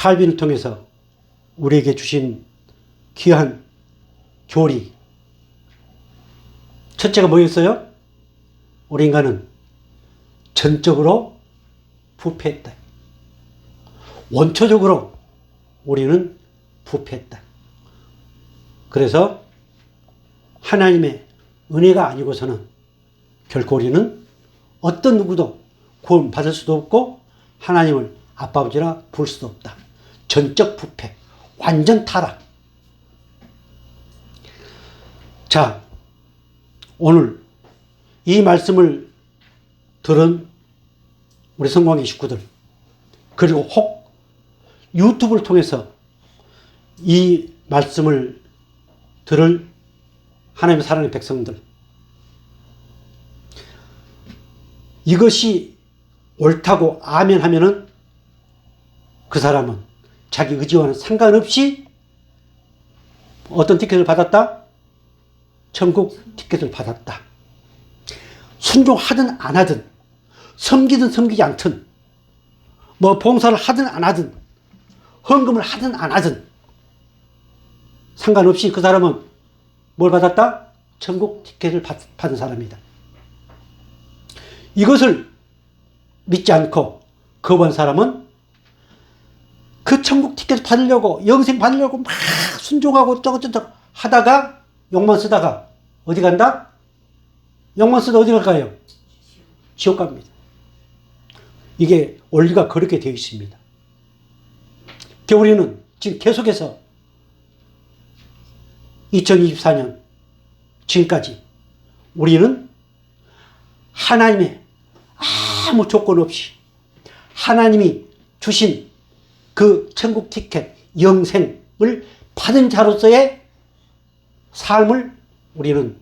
칼빈을 통해서 우리에게 주신 귀한 교리. 첫째가 뭐였어요? 우리 인간은 전적으로 부패했다. 원초적으로 우리는 부패했다. 그래서 하나님의 은혜가 아니고서는 결코 우리는 어떤 누구도 구원받을 수도 없고 하나님을 아빠 아버지라 부를 수도 없다. 전적 부패, 완전 타락. 자, 오늘 이 말씀을 들은 우리 성공의 식구들, 그리고 혹 유튜브를 통해서 이 말씀을 들을 하나님의 사랑하는 백성들, 이것이 옳다고 아멘 하면은 그 사람은 자기 의지와는 상관없이 어떤 티켓을 받았다? 천국 티켓을 받았다. 순종하든 안 하든, 섬기든 섬기지 않든, 뭐 봉사를 하든 안 하든, 헌금을 하든 안 하든 상관없이 그 사람은 뭘 받았다? 천국 티켓을 받은 사람이다. 이것을 믿지 않고 거부한 사람은 그 천국 티켓 받으려고, 영생 받으려고 막 순종하고 저것저것 하다가 욕만 쓰다가 어디 간다? 욕만 쓰다 어디 갈까요? 지옥 갑니다. 이게 원리가 그렇게 되어 있습니다. 우리는 지금 계속해서 2024년 지금까지 우리는 하나님의 아무 조건 없이 하나님이 주신 그 천국 티켓, 영생을 받은 자로서의 삶을 우리는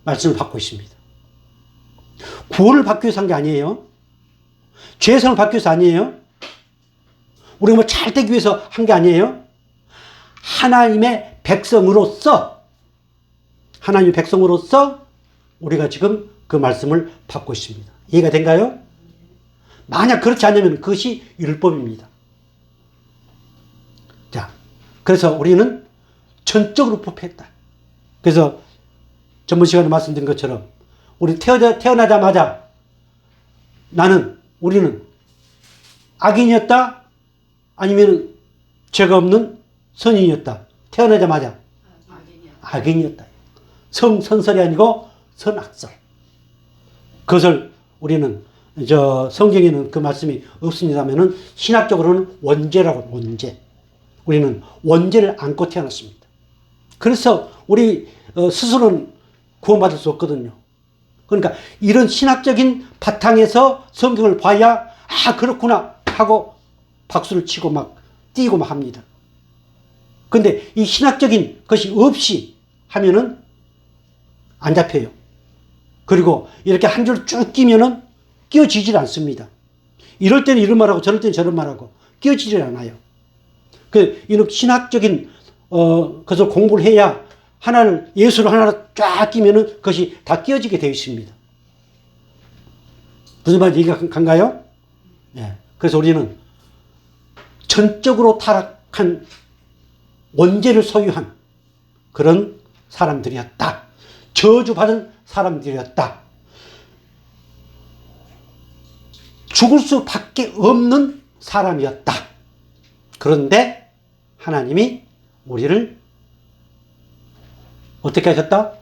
말씀을 받고 있습니다. 구원을 받기 위해서 한 게 아니에요. 죄성을 받기 위해서 아니에요. 우리가 뭐 잘 되기 위해서 한 게 아니에요. 하나님의 백성으로서 우리가 지금 그 말씀을 받고 있습니다. 이해가 된가요? 만약 그렇지 않으면 그것이 율법입니다. 자, 그래서 우리는 전적으로 부패했다. 그래서 전번 시간에 말씀드린 것처럼 우리 태어나자마자 우리는 악인이었다? 아니면 죄가 없는 선인이었다? 태어나자마자 악인이었다. 성선설이 아니고 선악설. 그것을 우리는 성경에는 그 말씀이 없습니다면은 신학적으로는 원죄라고, 원죄. 우리는 원죄를 안고 태어났습니다. 그래서 우리 스스로는 구원받을 수 없거든요. 그러니까 이런 신학적인 바탕에서 성경을 봐야 그렇구나 하고 박수를 치고 막 뛰고 막 합니다. 근데 이 신학적인 것이 없이 하면은 안 잡혀요. 그리고 이렇게 한 줄 쭉 끼면은 끼어지질 않습니다. 이럴 때는 이런 말하고 저럴 때는 저런 말하고 끼어지질 않아요. 이런 신학적인 것을 공부를 해야 예수를 하나를 쫙 끼면은 그것이 다 끼어지게 되어 있습니다. 무슨 말인지 이해가 간가요? 예. 그래서 우리는 전적으로 타락한 원죄를 소유한 그런 사람들이었다. 저주받은 사람들이었다. 죽을 수밖에 없는 사람이었다. 그런데 하나님이 우리를 어떻게 하셨다?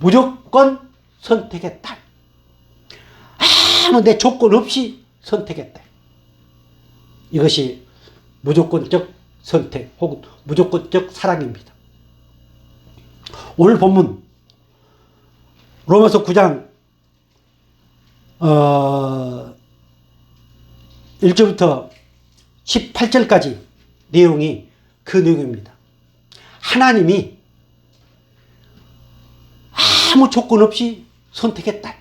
무조건 선택했다. 아무 내 조건 없이 선택했다. 이것이 무조건적 선택 혹은 무조건적 사랑입니다. 오늘 본문 로마서 9장 1절부터 18절까지 내용이 그 내용입니다. 하나님이 아무 조건 없이 선택했다.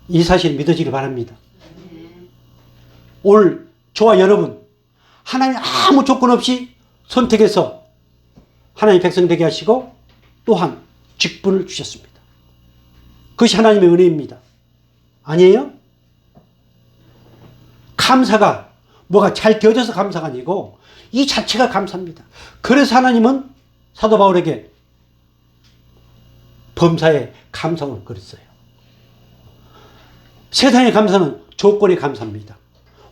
이 사실 믿어지길 바랍니다. 오늘 저와 여러분, 하나님 아무 조건 없이 선택해서 하나님의 백성 되게 하시고 또한 직분을 주셨습니다. 그것이 하나님의 은혜입니다. 아니에요? 감사가 뭐가 잘 되어져서 감사가 아니고 이 자체가 감사입니다. 그래서 하나님은 사도 바울에게 범사에 감사를 그랬어요. 세상의 감사는 조건의 감사입니다.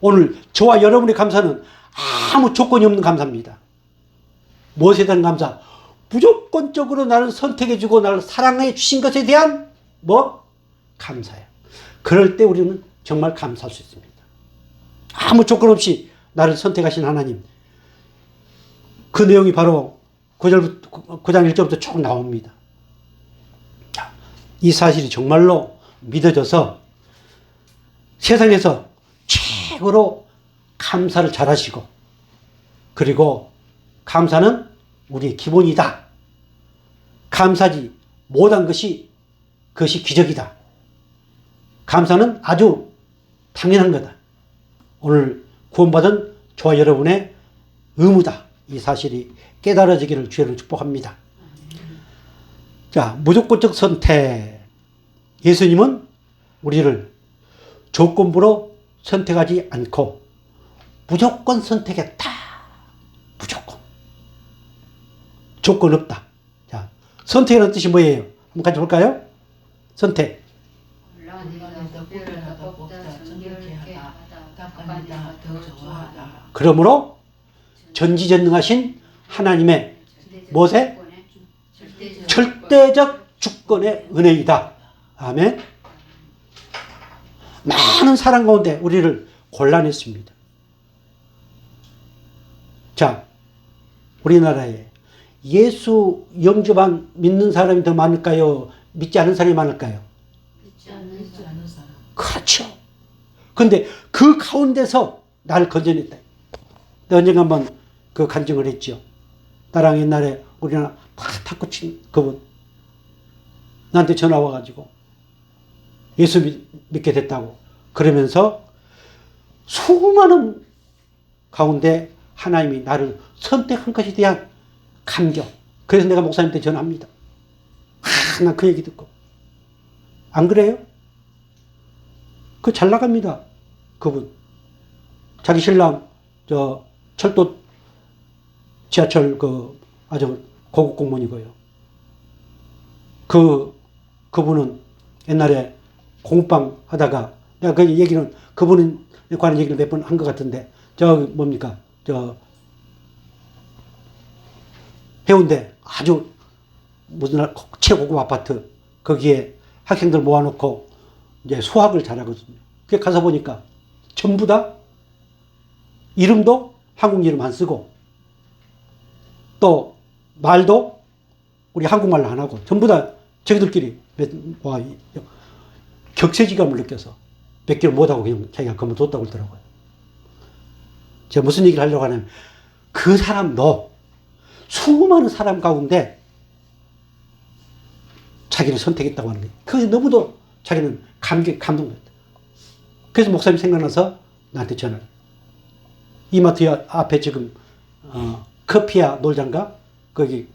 오늘 저와 여러분의 감사는 아무 조건이 없는 감사입니다. 무엇에 대한 감사? 무조건적으로 나를 선택해주고 나를 사랑해 주신 것에 대한 감사예요. 그럴 때 우리는 정말 감사할 수 있습니다. 아무 조건 없이 나를 선택하신 하나님. 그 내용이 바로 9장 1절부터 쭉 나옵니다. 이 사실이 정말로 믿어져서 세상에서 최고로 감사를 잘하시고, 그리고 감사는 우리의 기본이다. 감사지 못한 것이 그것이 기적이다. 감사는 아주 당연한 거다. 오늘 구원받은 저와 여러분의 의무다. 이 사실이 깨달아지기를 주의로 축복합니다. 자, 무조건적 선택. 예수님은 우리를 조건부로 선택하지 않고 무조건 선택했다. 무조건. 조건 없다. 자, 선택이라는 뜻이 뭐예요? 한번 같이 볼까요? 선택. 그러므로 전지전능하신 하나님의 무엇에? 절대적 주권의 은혜이다. 아멘. 많은 사람 가운데 우리를 골라냈습니다. 자, 우리나라에 예수 영접한 믿는 사람이 더 많을까요? 믿지 않는 사람이 많을까요? 믿지 않는 사람. 그렇죠. 근데 그 가운데서 나를 건져냈다. 내가 언젠가 한번 그 간증을 했죠. 나랑 옛날에 우리나라 탁구 친 그분 나한테 전화 와가지고 예수 믿게 됐다고 그러면서 수많은 가운데 하나님이 나를 선택한 것에 대한 감격. 그래서 내가 목사님한테 전화합니다. 난 그 얘기 듣고. 안 그래요? 그 잘 나갑니다. 그분. 자기 신랑 철도 지하철 아주 고급 공무원이고요. 그분은 옛날에 공부방 하다가 내가 그 얘기는 그분에 관한 얘기를 몇 번 한 것 같은데 뭡니까? 해운대 아주 무슨 최고급 아파트 거기에 학생들 모아놓고 이제 수학을 잘하거든요. 그게 가서 보니까 전부 다 이름도 한국 이름 안 쓰고 또 말도 우리 한국말로 안 하고 전부 다 자기들끼리 격세지감을 느껴서 몇 개를 못하고 그냥 자기가 그만뒀다고 그러더라고요. 제가 무슨 얘기를 하려고 하냐면 그 사람도 수많은 사람 가운데 자기를 선택했다고 하는 거예요. 그게 너무도 자기는 감동됐다. 그래서 목사님 생각나서 나한테 전화를. 이마트 앞에 지금 커피야 놀장가 거기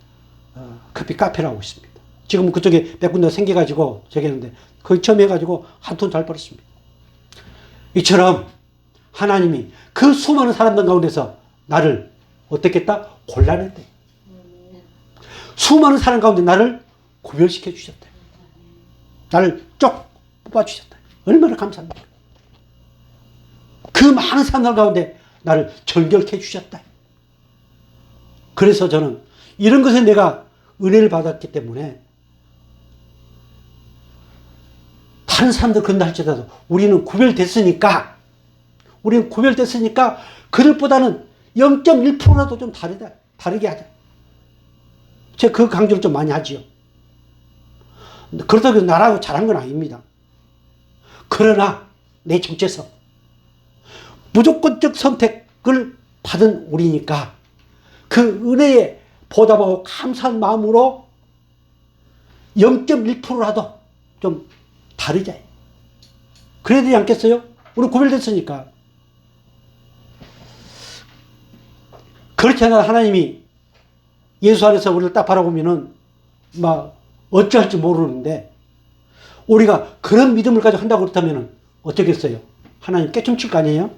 커피 카페라고 있습니다. 지금 그쪽에 몇 군데 생겨가지고 저기 했는데 거기 처음 해가지고 한 돈 잘 벌었습니다. 이처럼 하나님이 그 수많은 사람들 가운데서 나를 어떻게 했다? 골라냈대. 수많은 사람 가운데 나를 구별시켜 주셨다. 나를 쪽 뽑아 주셨다. 얼마나 감사합니까? 그 많은 사람들 가운데 나를 정결케 주셨다. 그래서 저는 이런 것에 내가 은혜를 받았기 때문에 다른 사람들 그런다 할지라도 우리는 구별됐으니까 그들보다는 0.1%라도 좀 다르게 하자. 제가 그 강조를 좀 많이 하지요. 그렇다고 해서 나라고 잘한 건 아닙니다. 그러나 내 정체성, 무조건적 선택을 받은 우리니까 그 은혜에 보답하고 감사한 마음으로 0.1%라도 좀 다르자. 그래야 되지 않겠어요? 우리 구별됐으니까. 그렇지 않아 하나님이 예수 안에서 우리를 딱 바라보면은 막 어찌할지 모르는데 우리가 그런 믿음을 가지고 한다고 그렇다면 어쩌겠어요? 하나님 깨춤칠 거 아니에요?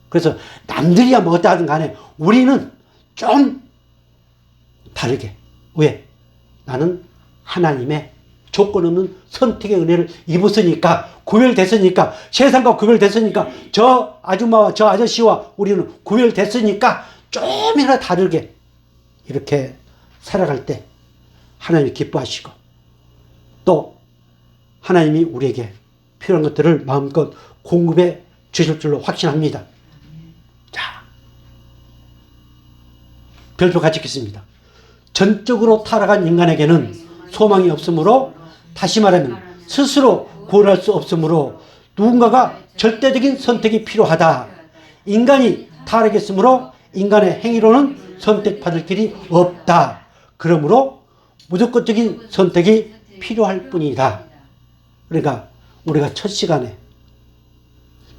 그래서 남들이야 뭐 어떠하든 간에 우리는 좀 다르게. 왜? 나는 하나님의 조건 없는 선택의 은혜를 입었으니까, 구별됐으니까, 세상과 구별됐으니까, 저 아줌마와 저 아저씨와 우리는 구별됐으니까 좀이나 다르게 이렇게 살아갈 때 하나님이 기뻐하시고, 또 하나님이 우리에게 필요한 것들을 마음껏 공급해 주실 줄로 확신합니다. 자, 별표 같이 읽겠습니다. 전적으로 타락한 인간에게는 소망이 없으므로, 다시 말하면 스스로 구원할 수 없으므로 누군가가 절대적인 선택이 필요하다. 인간이 타락했으므로 인간의 행위로는 선택받을 길이 없다. 그러므로 무조건적인 선택이 필요할 뿐이다. 그러니까 우리가 첫 시간에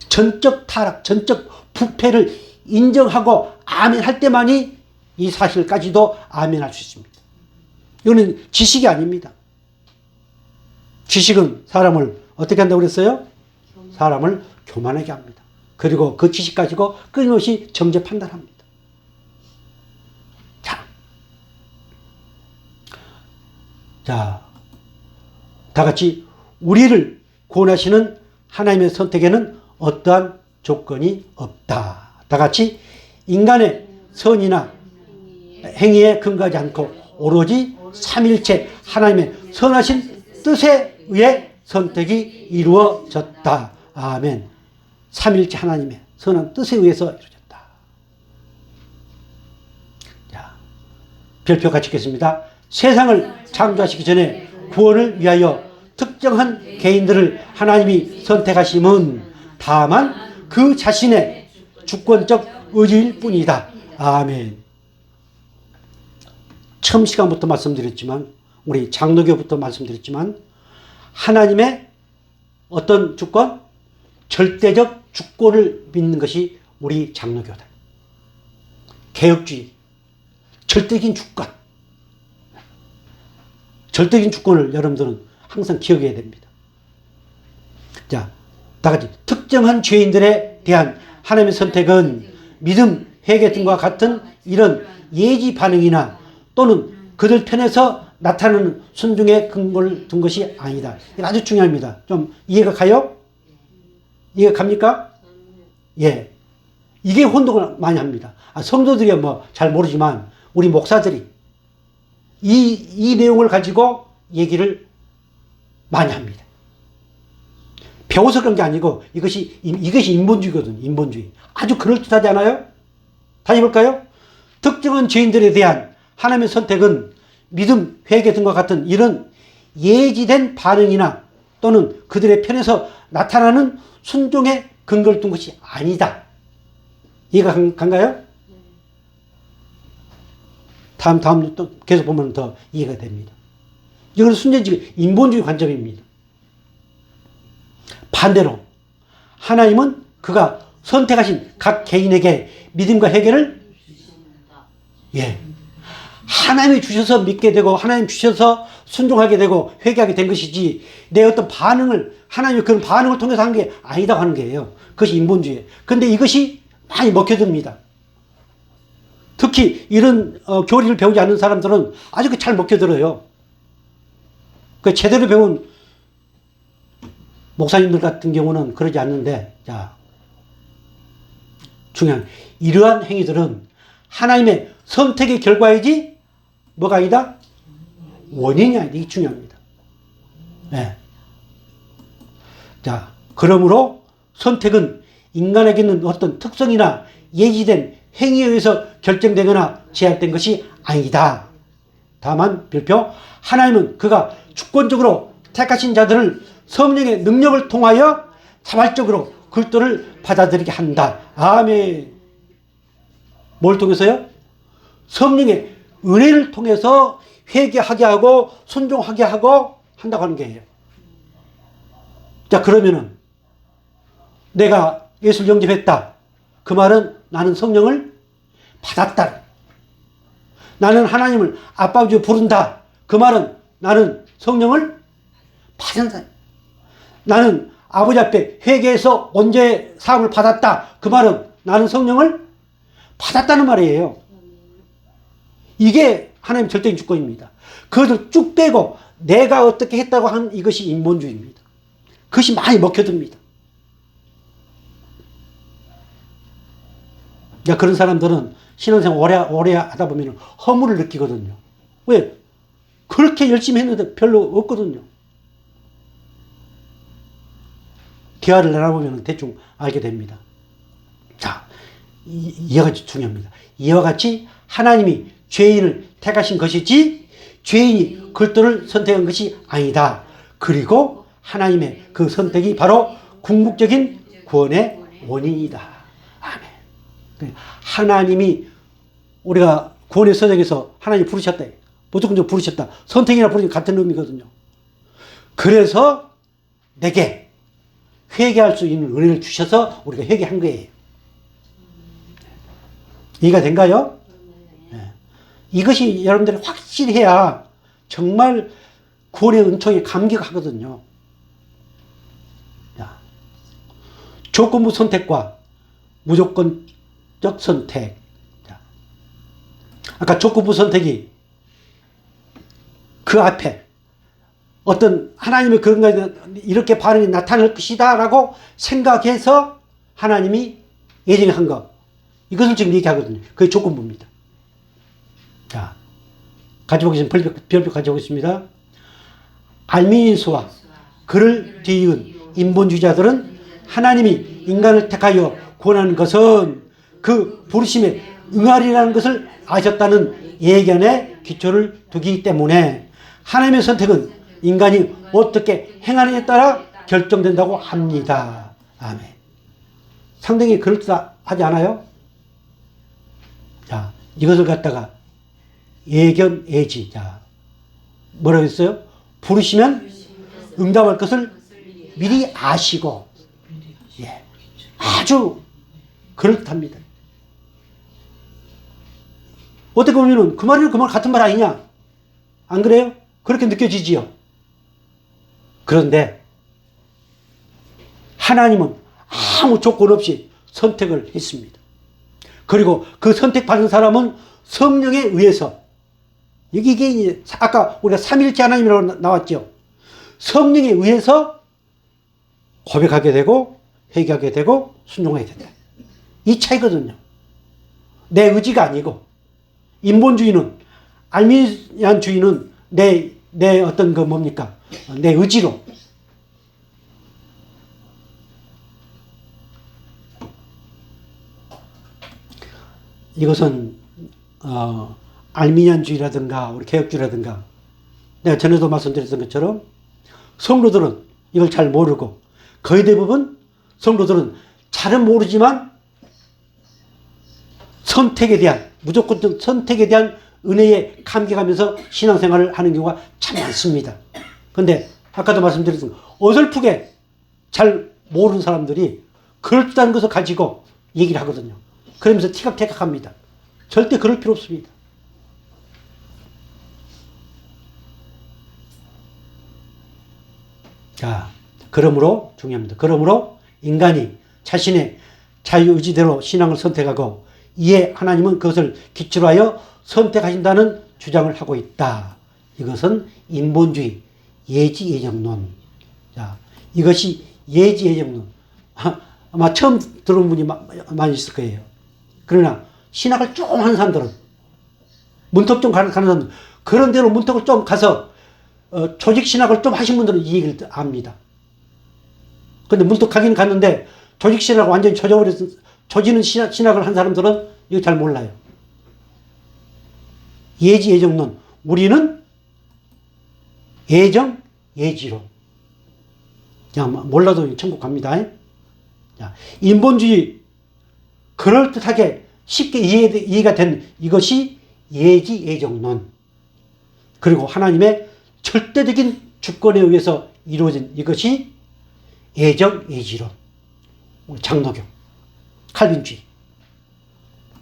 전적 타락, 전적 부패를 인정하고 아멘할 때만이 이 사실까지도 아멘할 수 있습니다. 이거는 지식이 아닙니다. 지식은 사람을 어떻게 한다고 그랬어요? 사람을 교만하게 합니다. 그리고 그 지식 가지고 끊임없이 정죄 판단합니다. 자, 다 같이 우리를 구원하시는 하나님의 선택에는 어떠한 조건이 없다. 다 같이 인간의 선이나 행위에 근거하지 않고 오로지 삼일체 하나님의 선하신 뜻에 의해 선택이 이루어졌다. 아멘. 삼일체 하나님의 선한 뜻에 의해서 이루어졌다. 자, 별표 같이 읽겠습니다. 세상을 창조하시기 전에 구원을 위하여 특정한 개인들을 하나님이 선택하심은 다만 그 자신의 주권적 의지일 뿐이다. 아멘. 처음 시간부터 말씀드렸지만, 우리 장로교부터 말씀드렸지만, 하나님의 어떤 주권? 절대적 주권을 믿는 것이 우리 장로교다. 개혁주의, 절대적인 주권. 절대적인 주권을 여러분들은 항상 기억해야 됩니다. 자, 다 같이 특정한 죄인들에 대한 하나님의 선택은 믿음, 회개 등과 같은 이런 예지 반응이나 또는 그들 편에서 나타나는 순종의 근거를 둔 것이 아니다. 이거 아주 중요합니다. 좀 이해가 가요? 이해가 갑니까? 예. 이게 혼동을 많이 합니다. 성도들이 뭐 잘 모르지만 우리 목사들이 이 내용을 가지고 얘기를 많이 합니다. 배워서 그런 게 아니고 이것이 인본주의거든요. 인본주의. 아주 그럴듯하지 않아요? 다시 볼까요? 특정한 죄인들에 대한 하나님의 선택은 믿음, 회개 등과 같은 이런 예지된 반응이나 또는 그들의 편에서 나타나는 순종의 근거를 둔 것이 아니다. 이해가 간가요? 다음 또 계속 보면 더 이해가 됩니다. 이건 순전주의, 인본주의 관점입니다. 반대로 하나님은 그가 선택하신 각 개인에게 믿음과 회개를 하나님이 주셔서 믿게 되고 하나님 주셔서 순종하게 되고 회개하게 된 것이지 내 어떤 반응을 하나님이 그런 반응을 통해서 한 게 아니다 하는 거예요. 그것이 인본주의예요. 그런데 이것이 많이 먹혀듭니다. 특히 이런 교리를 배우지 않는 사람들은 아주 잘 먹혀들어요. 그 제대로 배운 목사님들 같은 경우는 그러지 않는데, 자, 중요한 이러한 행위들은 하나님의 선택의 결과이지 뭐가 아니다? 원인이 아니다. 이게 중요합니다. 네. 자, 그러므로 선택은 인간에게는 어떤 특성이나 예지된 행위에 의해서 결정되거나 제약된 것이 아니다. 다만 별표 하나님은 그가 주권적으로 택하신 자들을 성령의 능력을 통하여 자발적으로 그리스도를 받아들이게 한다. 아멘. 뭘 통해서요? 성령의 은혜를 통해서 회개하게 하고 순종하게 하고 한다고 하는 게예요. 자, 그러면은 내가 예수를 영접했다. 그 말은 나는 성령을 받았다. 나는 하나님을 아빠 아버지로 부른다. 그 말은 나는 성령을 받았다. 나는 아버지 앞에 회개해서 언제 사함을 받았다. 그 말은 나는 성령을 받았다는 말이에요. 이게 하나님 절대적인 주권입니다. 그것을 쭉 빼고 내가 어떻게 했다고 한 이것이 인본주의입니다. 그것이 많이 먹혀듭니다. 그런 사람들은 신앙생활 오래 하다 보면 허물을 느끼거든요. 왜? 그렇게 열심히 했는데 별로 없거든요. 대화를 나눠보면 대충 알게 됩니다. 자, 이와 같이 중요합니다. 이와 같이 하나님이 죄인을 택하신 것이지 죄인이 그들을 선택한 것이 아니다. 그리고 하나님의 그 선택이 바로 궁극적인 구원의 원인이다. 아멘. 하나님이 우리가 구원의 서적에서 하나님 부르셨다. 무조건 부르셨다. 선택이나 부르심 같은 의미거든요. 그래서 내게 회개할 수 있는 은혜를 주셔서 우리가 회개한 거예요. 이해가 된가요? 네. 이것이 여러분들이 확실히 해야 정말 구원의 은총에 감격하거든요. 조건부 선택과 무조건적 선택. 아까 조건부 선택이 그 앞에 어떤 하나님의 그런 거 이렇게 반응이 나타날 것이다 라고 생각해서 하나님이 예정한 것, 이것을 지금 얘기하거든요. 그게 조건부입니다. 자, 가져보겠습니다. 별표 가져보겠습니다. 알미니스와 그를 뒤이은 인본주의자들은 하나님이 인간을 택하여 구원하는 것은 그 부르심에 응하리라는 것을 아셨다는 예견에 기초를 두기 때문에 하나님의 선택은 인간이 어떻게 행하느냐에 따라 결정된다고 합니다. 아멘. 상당히 그럴듯하지 않아요? 자, 이것을 갖다가 예견, 예지. 자, 뭐라고 했어요? 부르시면 응답할 것을 미리 아시고, 예, 아주 그럴듯합니다. 어떻게 보면은 그 말이랑 그 말 같은 말 아니냐? 안 그래요? 그렇게 느껴지지요? 그런데 하나님은 아무 조건 없이 선택을 했습니다. 그리고 그 선택받은 사람은 성령에 의해서, 이게 아까 우리가 삼일째 하나님이라고 나왔죠. 성령에 의해서 고백하게 되고 회개하게 되고 순종하게 된다. 이 차이거든요. 내 의지가 아니고, 인본주의는, 알미니안주의는 내 어떤 그 뭡니까? 내 의지로. 이것은 알미니안주의라든가 우리 개혁주의라든가 내가 전에도 말씀드렸던 것처럼 성도들은 이걸 잘 모르고, 거의 대부분 성도들은 잘은 모르지만 선택에 대한, 무조건적 선택에 대한 은혜에 감격하면서 신앙생활을 하는 경우가 참 많습니다. 그런데 아까도 말씀드렸던 어설프게 잘 모르는 사람들이 그럴듯한 것을 가지고 얘기를 하거든요. 그러면서 티격태격합니다. 절대 그럴 필요 없습니다. 자, 그러므로 중요합니다. 그러므로 인간이 자신의 자유의지대로 신앙을 선택하고 이에 하나님은 그것을 기초로 하여 선택하신다는 주장을 하고 있다. 이것은 인본주의 예지예정론. 자, 이것이 예지예정론. 아마 처음 들어본 분이 많이 있을 거예요. 그러나 신학을 좀 하는 사람들은, 문턱 좀 가는 사람들은, 그런 대로 문턱을 좀 가서 조직신학을 좀 하신 분들은 이 얘기를 압니다. 근데 문턱 가긴 갔는데 조직신학을 완전히 조지는 신학을 한 사람들은 이거 잘 몰라요. 예지예정론. 우리는 예정, 예지론. 그냥 몰라도 천국 갑니다. 자, 인본주의, 그럴듯하게 쉽게 이해가 된 이것이 예지예정론. 그리고 하나님의 절대적인 주권에 의해서 이루어진 이것이 예정, 예지론. 장로교, 칼빈주의.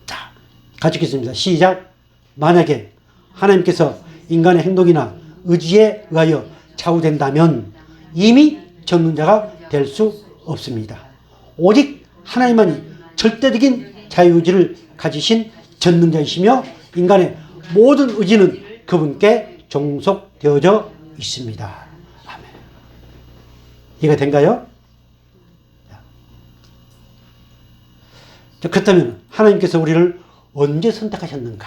자, 같이 읽겠습니다. 시작. 만약에 하나님께서 인간의 행동이나 의지에 의하여 좌우된다면 이미 전능자가 될 수 없습니다. 오직 하나님만이 절대적인 자유의지를 가지신 전능자이시며 인간의 모든 의지는 그분께 종속되어져 있습니다. 아멘. 이해가 된가요? 그렇다면 하나님께서 우리를 언제 선택하셨는가?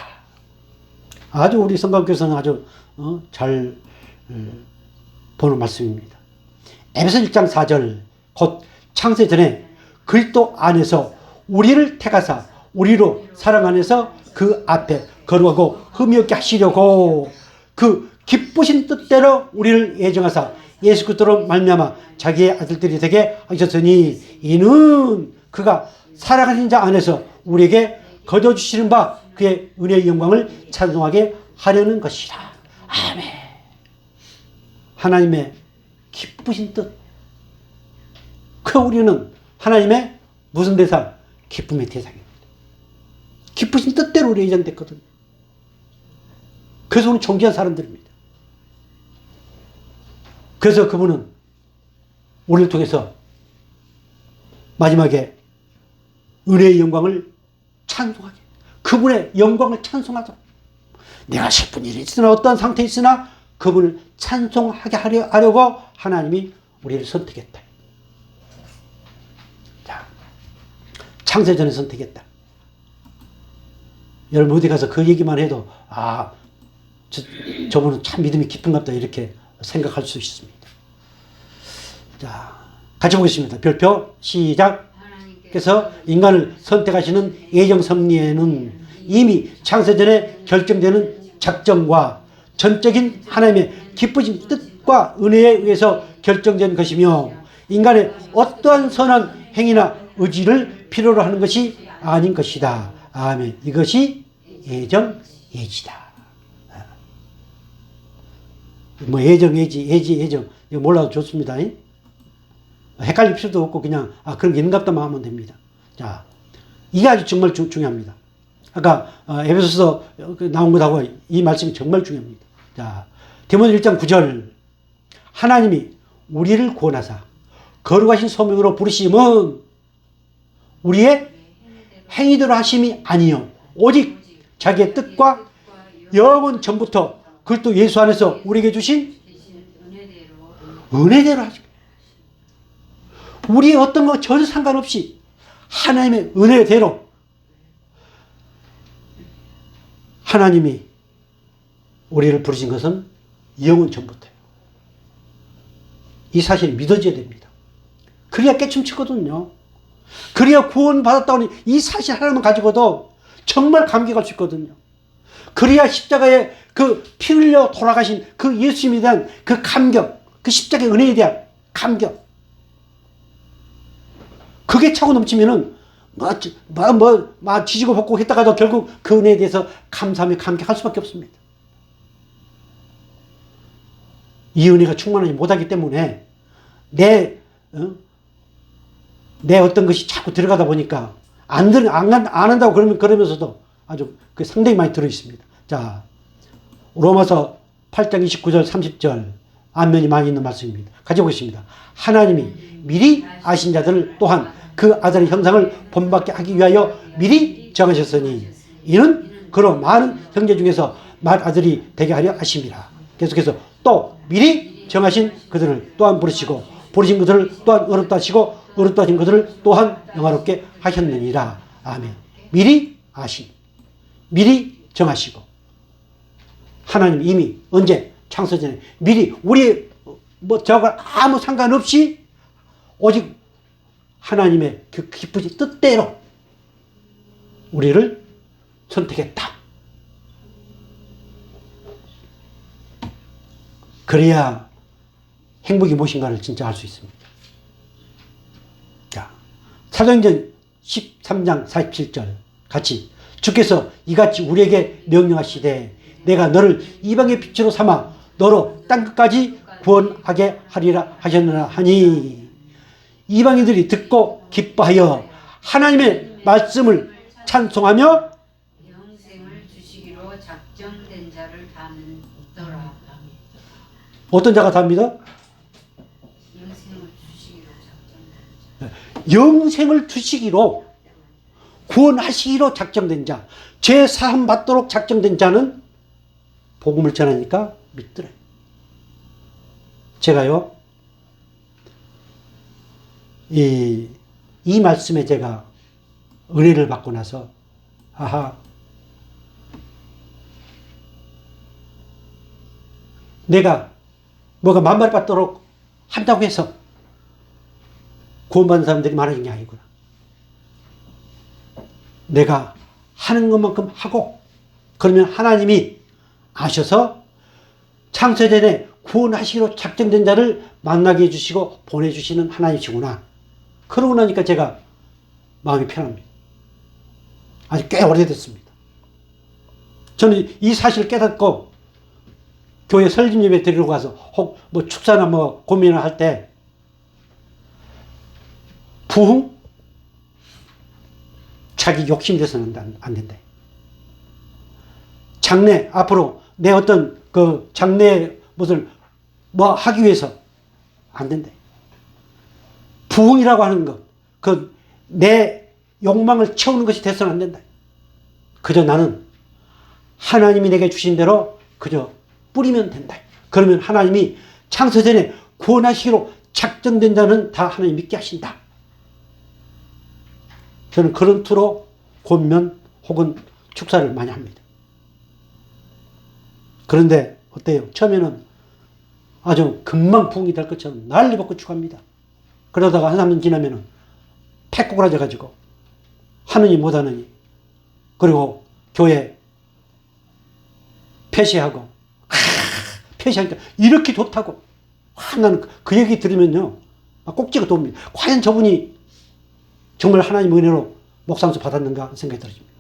아주 우리 성가교께서는 아주 잘 보는 말씀입니다. 에베소 1장 4절 곧 창세 전에 그리스도 안에서 우리를 택하사 우리로 사랑 안에서 그 앞에 거룩하고 흠이 없게 하시려고 그 기쁘신 뜻대로 우리를 예정하사 예수 그리스도로 말미암아 자기의 아들들이 되게 하셨으니 이는 그가 사랑하신 자 안에서 우리에게 거둬주시는 바 그의 은혜의 영광을 찬송하게 하려는 것이라. 아멘. 하나님의 기쁘신 뜻. 우리는 하나님의 무슨 대상? 기쁨의 대상입니다. 기쁘신 뜻대로 우리 예정됐거든요. 그래서 우리 존귀한 사람들입니다. 그래서 그분은 우리를 통해서 마지막에 은혜의 영광을 찬송하게, 그분의 영광을 찬송하자. 내가 슬픈 일이 있으나 어떠한 상태에 있으나 그분을 찬송하게 하려고 하나님이 우리를 선택했다. 자, 창세전에 선택했다. 여러분 어디 가서 그 얘기만 해도 저분은 참 믿음이 깊은갑다 이렇게 생각할 수 있습니다. 자, 같이 보겠습니다. 별표 시작. 그래서 인간을 선택하시는 예정 섭리에는 이미 창세전에 결정되는 작정과 전적인 하나님의 기쁘신 뜻과 은혜에 의해서 결정된 것이며 인간의 어떠한 선한 행위나 의지를 필요로 하는 것이 아닌 것이다. 아멘. 이것이 예정 예지다. 뭐 예정 예지 예정 이거 몰라도 좋습니다. 헷갈릴 필요도 없고 그냥 그런 게 있는갑다만 하면 됩니다. 자, 이게 아주 정말 중요합니다. 아까 에베소서 나온 것하고 이 말씀이 정말 중요합니다. 자, 디모데 1장 9절 하나님이 우리를 구원하사 거룩하신 소명으로 부르심은 우리의 행위대로 하심이 아니요 오직 자기의 뜻과 영원 전부터 그리스도 예수 안에서 우리에게 주신 은혜대로 하십니다. 우리의 어떤 거 전혀 상관없이 하나님의 은혜대로 하나님이 우리를 부르신 것은 영원 전부터예요. 이 사실이 믿어져야 됩니다. 그래야 깨춤치거든요. 그래야 구원받았다고 이 사실 하나만 가지고도 정말 감격할 수 있거든요. 그래야 십자가에 그 피 흘려 돌아가신 그 예수님에 대한 그 감격, 그 십자가의 은혜에 대한 감격. 그게 차고 넘치면은 뒤지고 볶고 했다가도 결국 그 은혜에 대해서 감사하며 감격할 수밖에 없습니다. 이 은혜가 충만하지 못하기 때문에 내 어떤 것이 자꾸 들어가다 보니까 안 한다고 그러면서도 아주 상당히 많이 들어 있습니다. 자, 로마서 8장 29절 30절 안면이 많이 있는 말씀입니다. 가져보겠습니다. 하나님이 미리 아신 자들을 또한 그 아들의 형상을 본받게 하기 위하여 미리 정하셨으니 이는 그로 많은 형제 중에서 맏아들이 되게 하려 하심이라. 계속해서 또 미리 정하신 그들을 또한 부르시고 부르신 그들을 또한 의롭다 하시고 의롭다 하신 그들을 또한 영화롭게 하셨느니라. 아멘. 미리 아신, 미리 정하시고 하나님 이미 언제 창세전에 미리 우리 저걸 아무 상관없이 오직 하나님의 그 기쁘신 뜻대로 우리를 선택했다. 그래야 행복이 무엇인가를 진짜 알 수 있습니다. 자, 사도행전 13장 47절 같이 주께서 이같이 우리에게 명령하시되 내가 너를 이방의 빛으로 삼아 너로 땅끝까지 구원하게 하리라 하셨느라 하니 이방인들이 듣고 기뻐하여 하나님의 말씀을 찬송하며 영생을 주시기로 작정된 자를 담더라. 어떤 자가 답니다? 영생을 주시기로 작정된 자. 영생을 주시기로 구원하시기로 작정된 자, 죄 사함 받도록 작정된 자는 복음을 전하니까 믿더래. 제가요, 이 말씀에 제가 은혜를 받고 나서, 아하, 내가 뭐가 만발 받도록 한다고 해서 구원받는 사람들이 많아진 게 아니구나. 내가 하는 것만큼 하고, 그러면 하나님이 아셔서 창세전에 구원하시기로 작정된 자를 만나게 해주시고 보내주시는 하나님이시구나. 그러고 나니까 제가 마음이 편합니다. 아주 꽤 오래됐습니다. 저는 이 사실을 깨닫고 교회 설립 예배 드리러 가서 혹 뭐 축사나 뭐 고민을 할 때 부흥? 자기 욕심 돼서는 안 된다. 장래, 앞으로 내 어떤 그 장래 무엇을 뭐 하기 위해서 안 된다. 부흥이라고 하는 것, 그 내 욕망을 채우는 것이 돼서는 안 된다. 그저 나는 하나님이 내게 주신 대로 그저 뿌리면 된다. 그러면 하나님이 창세전에 구원하시기로 작정된 자는 다 하나님 믿게 하신다. 저는 그런 투로 권면 혹은 축사를 많이 합니다. 그런데 어때요? 처음에는 아주 금방 부흥이 될 것처럼 난리 받고 축합니다. 그러다가 한 3년 지나면은 패꼬그라져가지고 하느니 못하느니, 그리고 교회 폐쇄하고, 폐쇄하니까 이렇게 좋다고. 나는 그 얘기 들으면요, 꼭지가 돕니다. 과연 저분이 정말 하나님 은혜로 목상수 받았는가 생각이 들어집니다.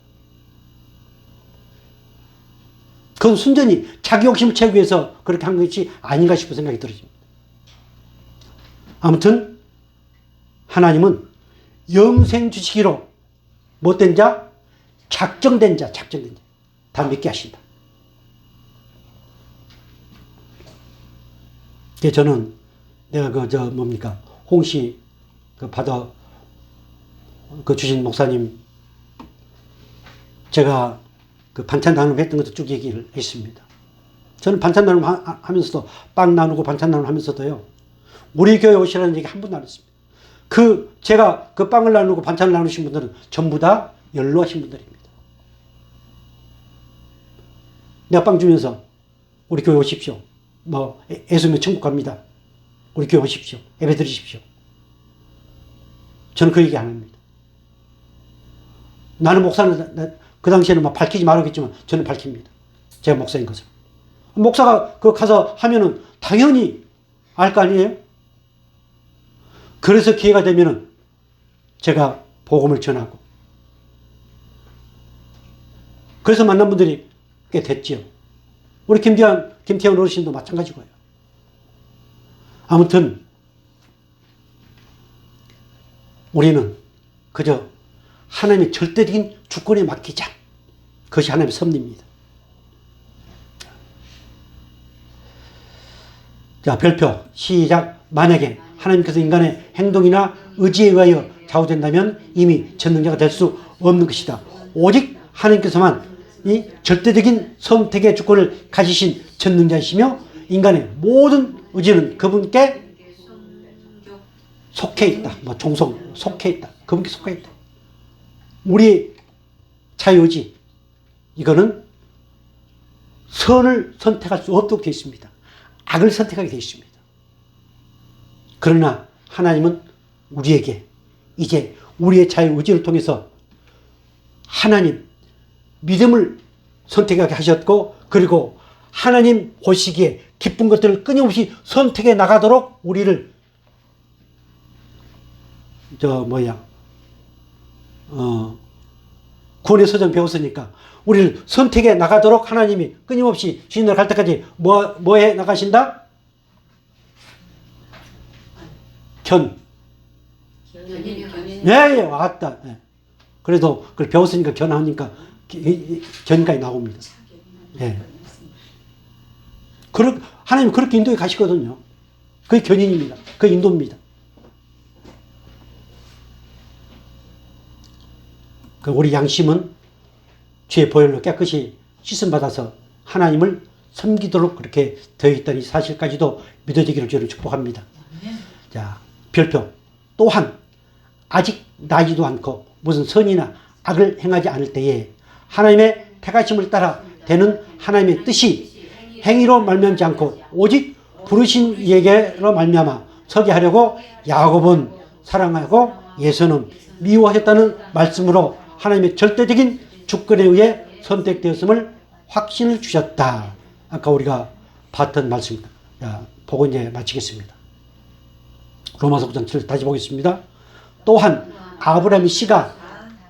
그건 순전히 자기 욕심을 채우기 위해서 그렇게 한 것이 아닌가 싶은 생각이 들어집니다. 아무튼 하나님은 영생 주시기로 못된 자, 작정된 자 다 믿게 하신다. 그래서 저는 내가 홍시 주신 목사님, 제가 그 반찬 나눔했던 것도 쭉 얘기를 했습니다. 저는 반찬 나눔 하면서도, 빵 나누고 반찬 나눔 하면서도요, 우리 교회 오시라는 얘기 한 번도 안 했습니다. 제가 그 빵을 나누고 반찬을 나누신 분들은 전부 다 연로하신 분들입니다. 내가 빵 주면서 우리 교회 오십시오. 애쓰면 천국 갑니다. 우리 교회 오십시오. 예배 드리십시오. 저는 그 얘기 안 합니다. 나는 목사는 그 당시에는 막 밝히지 말았겠지만 저는 밝힙니다. 제가 목사인 것을. 목사가 가서 하면은 당연히 알 거 아니에요? 그래서 기회가 되면은 제가 복음을 전하고, 그래서 만난 분들이 꽤 됐지요. 우리 김태현 어르신도 마찬가지고요. 아무튼 우리는 그저 하나님의 절대적인 주권에 맡기자. 그것이 하나님의 섭리입니다. 자, 별표 시작. 만약에 하나님께서 인간의 행동이나 의지에 의하여 좌우된다면 이미 전능자가 될 수 없는 것이다. 오직 하나님께서만 이 절대적인 선택의 주권을 가지신 전능자이시며 인간의 모든 의지는 그분께 속해 있다. 속해 있다. 그분께 속해 있다. 우리 자유의지, 이거는 선을 선택할 수 없도록 되어 있습니다. 악을 선택하게 되어 있습니다. 그러나 하나님은 우리에게 이제 우리의 자유의지를 통해서 하나님 믿음을 선택하게 하셨고, 그리고 하나님 보시기에 기쁜 것들을 끊임없이 선택해 나가도록 우리를 구원의 서정 배웠으니까 우리를 선택해 나가도록 하나님이 끊임없이 주님을 갈 때까지 뭐해 나가신다? 예, 왔다. 예. 그래도 그걸 배웠으니까 견하니까 견까지 나옵니다. 예. 하나님 그렇게 인도에 가시거든요. 그게 견인입니다. 그게 인도입니다. 그 우리 양심은 주의 보혈로 깨끗이 씻음받아서 하나님을 섬기도록 그렇게 되어 있다는 이 사실까지도 믿어지기를 주를 축복합니다. 자, 별표. 또한 아직 나지도 않고 무슨 선이나 악을 행하지 않을 때에 하나님의 택하심을 따라 되는 하나님의 뜻이 행위로 말미암지 않고 오직 부르신 이에게로 말미암아 서게 하려고 야곱은 사랑하고 예수는 미워하셨다는 말씀으로 하나님의 절대적인 주권에 의해 선택되었음을 확신을 주셨다. 아까 우리가 봤던 말씀입니다. 자, 보고 이제 마치겠습니다. 로마서 9장 7절 다시 보겠습니다. 또한 아브라함의 씨가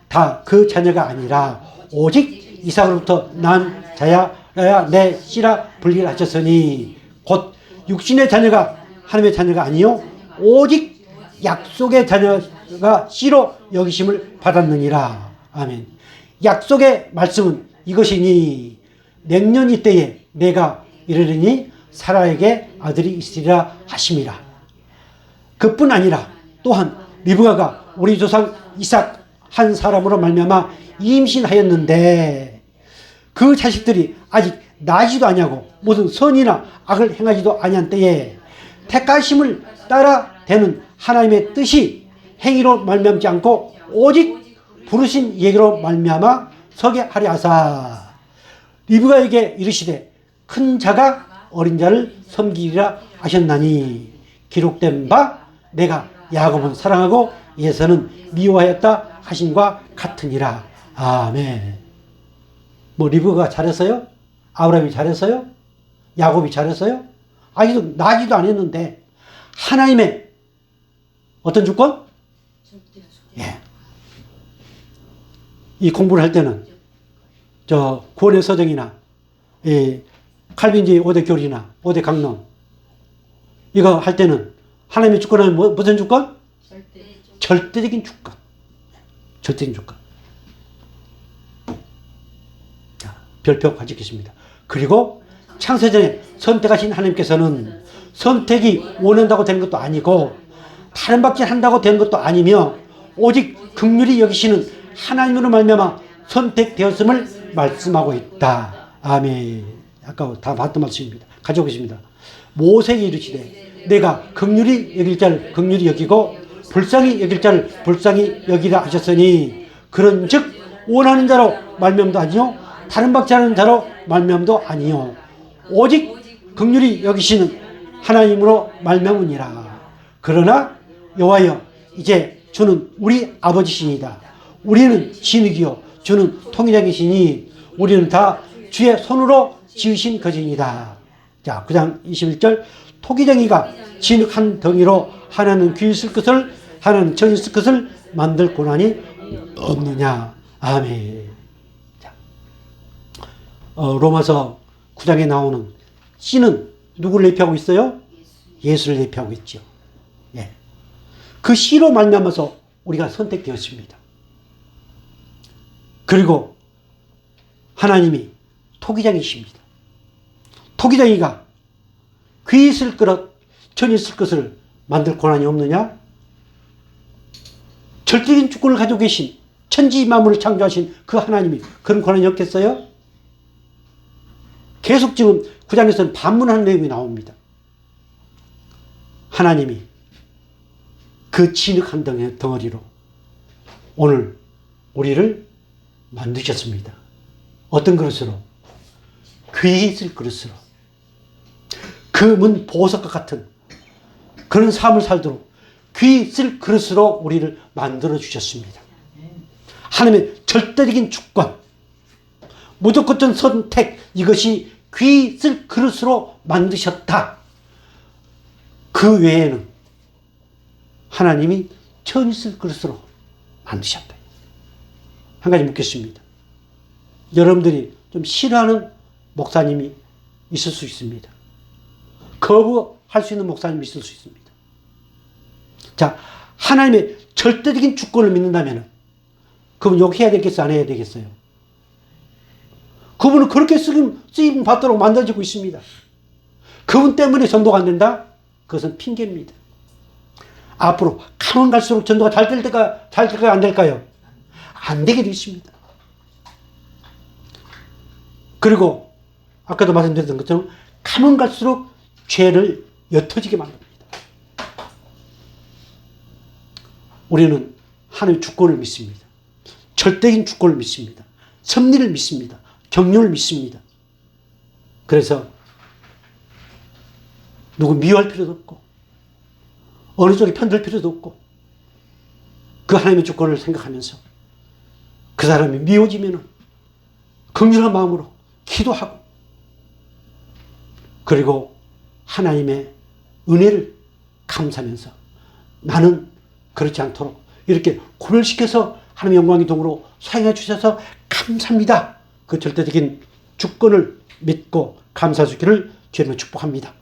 다 그 자녀가 아니라 오직 이삭으로부터 난 자야야 내 씨라 불리라 하셨으니 곧 육신의 자녀가 하나님의 자녀가 아니요 오직 약속의 자녀가 씨로 여기심을 받았느니라. 아멘. 약속의 말씀은 이것이니 내년 이때에 내가 이르리니 사라에게 아들이 있으리라 하심이라. 그뿐 아니라 또한 리브가가 우리 조상 이삭 한 사람으로 말미암아 임신하였는데 그 자식들이 아직 나지도 아니하고 무슨 선이나 악을 행하지도 아니한 때에 택하심을 따라 되는 하나님의 뜻이 행위로 말미암지 않고 오직 부르신 얘기로 말미암아 서게 하려 하사 리브가에게 이르시되 큰 자가 어린 자를 섬기리라 하셨나니 기록된 바 내가 야곱은 사랑하고 에서는 미워하였다 하신과 같으니라. 아멘. 뭐 리브가가 잘했어요? 아브라함이 잘했어요? 야곱이 잘했어요? 아직도 나지도 않았는데 하나님의 어떤 주권? 예. 이 공부를 할 때는 저 구원의 서정이나 이 칼빈주의 5대 교리나 5대 강론 이거 할 때는 하나님의 주권은 무슨 주권? 절대적인 주권. 절대적인 주권. 자, 별표 가지겠습니다. 그리고 창세전에 선택하신 하나님께서는 선택이 원한다고 되는 것도 아니고 다른 박질 한다고 되는 것도 아니며 오직 긍휼히 여기시는 하나님으로 말미암아 선택되었음을 말씀하고 있다. 아멘. 아까 다 봤던 말씀입니다. 가져오겠습니다. 모세에게 이르시되 내가 긍휼히 여길 자를 긍휼히 여기고 불쌍히 여길 자를 불쌍히 여기라 하셨으니 그런즉 원하는 자로 말미암도 아니요 다른 박질하는 자로 말미암도 아니요 오직 긍휼히 여기시는 하나님으로 말미암으니라. 그러나 여호와여 이제 주는 우리 아버지시니다. 우리는 진흙이요 주는 통일장이시니 우리는 다 주의 손으로 지으신 것이니이다. 자, 9장 21절 토기장이가 진흙 한 덩이로 하나는 귀 있을 것을 하나는 정 있을 것을 만들 고난이 없느냐. 아멘. 자, 로마서 9장에 나오는 씨는 누구를 대표하고 있어요? 예수를 대표하고 있죠. 예. 그 씨로 말미암아서 우리가 선택되었습니다. 그리고 하나님이 토기장이십니다. 토기장이가 귀 있을 것, 전 있을 것을 만들 권한이 없느냐? 절대적인 주권을 가지고 계신 천지 만물을 창조하신 그 하나님이 그런 권한이 없겠어요? 계속 지금 9장에서는 반문하는 내용이 나옵니다. 하나님이 그 진흙 한 덩어리로 오늘 우리를 만드셨습니다. 어떤 그릇으로? 귀 있을 그릇으로. 금은 보석과 같은 그런 삶을 살도록 귀 있을 그릇으로 우리를 만들어 주셨습니다. 하나님의 절대적인 주권, 무조건적 선택, 이것이 귀 있을 그릇으로 만드셨다. 그 외에는 하나님이 천 있을 그릇으로 만드셨다. 한 가지 묻겠습니다. 여러분들이 좀 싫어하는 목사님이 있을 수 있습니다. 거부할 수 있는 목사님이 있을 수 있습니다. 자, 하나님의 절대적인 주권을 믿는다면 그분 욕해야 되겠어요? 안 해야 되겠어요? 그분은 그렇게 쓰임 받도록 만들어지고 있습니다. 그분 때문에 전도가 안 된다? 그것은 핑계입니다. 앞으로 가면 갈수록 전도가 잘 될까요? 안 될까요? 안 되게 되어 있습니다. 그리고 아까도 말씀드렸던 것처럼 가면 갈수록 죄를 옅어지게 만듭니다. 우리는 하나님의 주권을 믿습니다. 절대적인 주권을 믿습니다. 섭리를 믿습니다. 경륜을 믿습니다. 그래서 누구 미워할 필요도 없고 어느 쪽에 편들 필요도 없고 그 하나님의 주권을 생각하면서 그 사람이 미워지면은 긍휼한 마음으로 기도하고 그리고 하나님의 은혜를 감사하면서 나는 그렇지 않도록 이렇게 구별시켜서 하나님의 영광의 동으로 사용해 주셔서 감사합니다. 그 절대적인 주권을 믿고 감사할 수 있기를 주님으로 축복합니다.